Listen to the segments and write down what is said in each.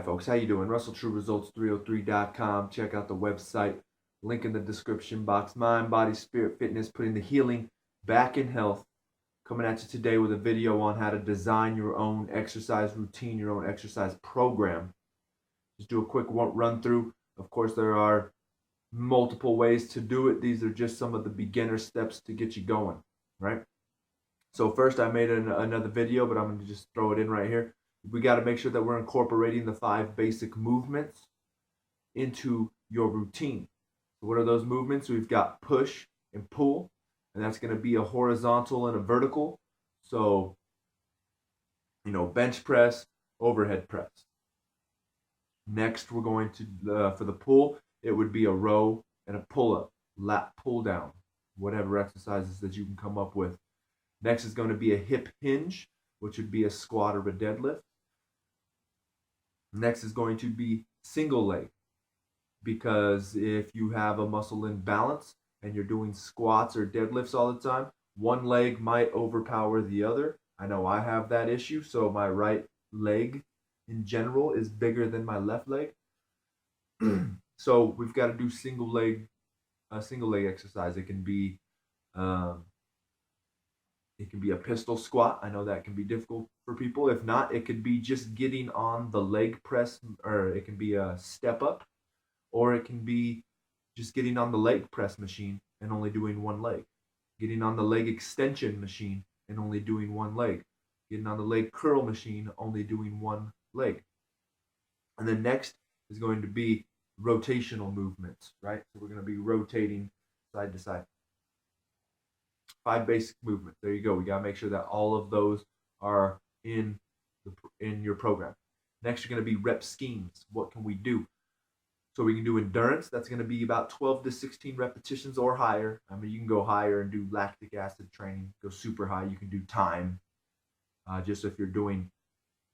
folks, how you doing? RussellTrueResults303.com. Check out the website. Link in the description box. Mind, body, spirit, fitness, putting the healing back in health. Coming at you today with a video on how to design your own exercise routine, your own exercise program. Just do a quick run through. Of course, there are multiple ways to do it. These are just some of the beginner steps to get you going, right? So first, I made another video, but I'm going to just throw it in right here. We got to make sure that we're incorporating the 5 basic movements into your routine. So what are those movements? We've got push and pull, and that's going to be a horizontal and a vertical. So, bench press, overhead press. Next, we're going to, for the pull, it would be a row and a pull-up, lat pull down, whatever exercises that you can come up with. Next is going to be a hip hinge, which would be a squat or a deadlift. Next is going to be single leg, because if you have a muscle imbalance and you're doing squats or deadlifts all the time, one leg might overpower the other. I know I have that issue, so my right leg in general is bigger than my left leg. So we've got to do single leg exercise. It can be a pistol squat. I know that can be difficult for people. If not, it could be just getting on the leg press, or it can be a step up, or it can be just getting on the leg press machine and only doing one leg. Getting on the leg extension machine and only doing one leg. Getting on the leg curl machine, only doing one leg. And then next is going to be rotational movements, right? So we're going to be rotating side to side. 5 basic movements. There you go. We got to make sure that all of those are in your program. Next, you're going to be rep schemes. What can we do? So we can do endurance. That's going to be about 12 to 16 repetitions or higher. I mean, you can go higher and do lactic acid training. Go super high. You can do time. Just if you're doing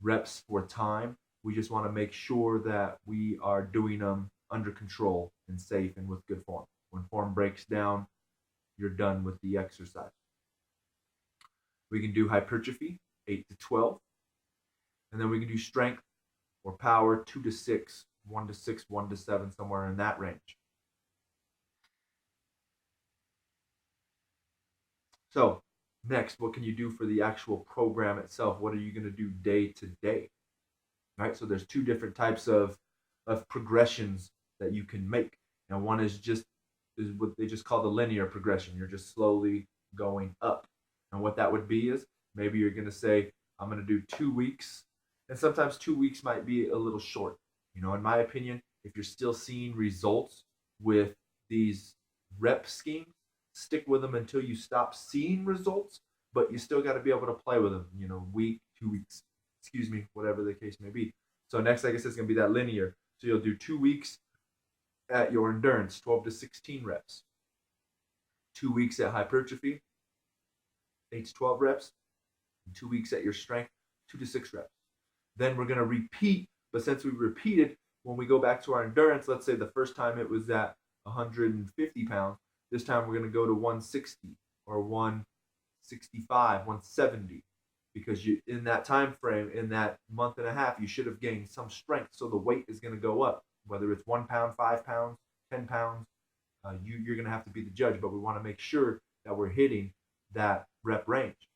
reps for time, we just want to make sure that we are doing them under control and safe and with good form. When form breaks down, you're done with the exercise. We can do hypertrophy, 8 to 12. And then we can do strength or power, 2 to 6, 1 to 6, 1 to 7, somewhere in that range. So next, what can you do for the actual program itself? What are you going to do day to day? Right? So there's 2 different types of progressions that you can make. And one is what they just call the linear progression. You're just slowly going up. And what that would be is, maybe you're going to say, I'm going to do 2 weeks. And sometimes 2 weeks might be a little short. In my opinion, if you're still seeing results with these rep schemes, stick with them until you stop seeing results, but you still got to be able to play with them, week, 2 weeks, whatever the case may be. So next, like I said, it's going to be that linear. So you'll do 2 weeks at your endurance, 12 to 16 reps. 2 weeks at hypertrophy, 8 to 12 reps. And 2 weeks at your strength, 2 to 6 reps. Then we're going to repeat, but since we repeated, when we go back to our endurance, let's say the first time it was at 150 pounds, this time we're going to go to 160 or 165, 170. Because in that time frame, in that month and a half, you should have gained some strength, so the weight is going to go up. Whether it's 1 pound, 5 pounds, 10 pounds, you're going to have to be the judge, but we want to make sure that we're hitting that rep range.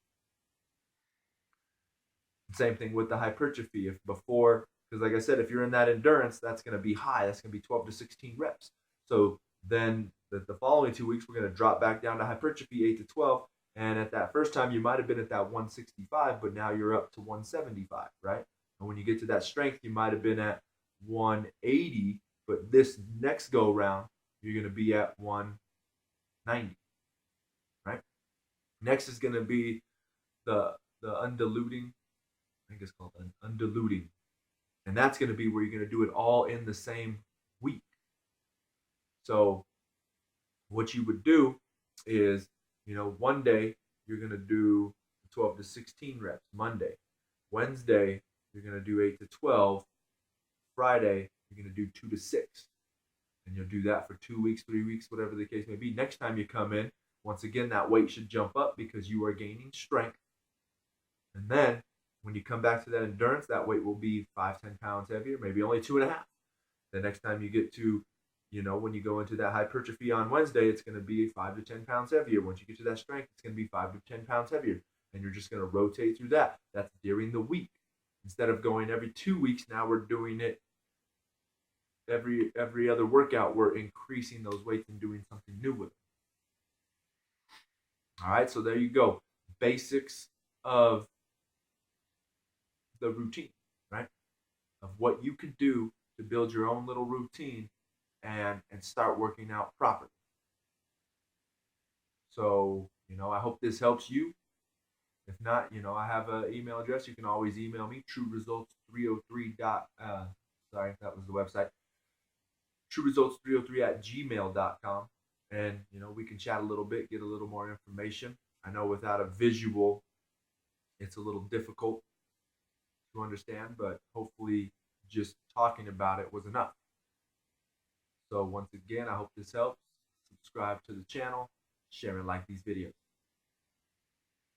Same thing with the hypertrophy. Because like I said, if you're in that endurance, that's going to be high. That's going to be 12 to 16 reps. So then the following 2 weeks, we're going to drop back down to hypertrophy, 8 to 12. And at that first time, you might have been at that 165, but now you're up to 175, right? And when you get to that strength, you might have been at 180, but this next go round, you're going to be at 190, right? Next is going to be the undiluting. I think it's called undiluting. And that's going to be where you're going to do it all in the same week. So what you would do is, one day you're going to do 12 to 16 reps. Monday. Wednesday, you're going to do 8 to 12. Friday, you're going to do 2 to 6. And you'll do that for 2 weeks, 3 weeks, whatever the case may be. Next time you come in, once again, that weight should jump up because you are gaining strength. And then When you come back to that endurance, that weight will be 5, 10 pounds heavier, maybe only 2.5. The next time you get to, when you go into that hypertrophy on Wednesday, it's going to be 5 to 10 pounds heavier. Once you get to that strength, it's going to be 5 to 10 pounds heavier. And you're just going to rotate through that. That's during the week. Instead of going every 2 weeks, now we're doing it every other workout. We're increasing those weights and doing something new with them. All right, so there you go. Basics of the routine, right? Of what you could do to build your own little routine and start working out properly. So, I hope this helps you. If not, I have an email address. You can always email me, trueresults303. Sorry, that was the website. Trueresults303 at gmail.com. And, we can chat a little bit, get a little more information. I know without a visual, it's a little difficult to understand, but hopefully just talking about it was enough. So once again, I hope this helps. Subscribe to the channel, share and like these videos.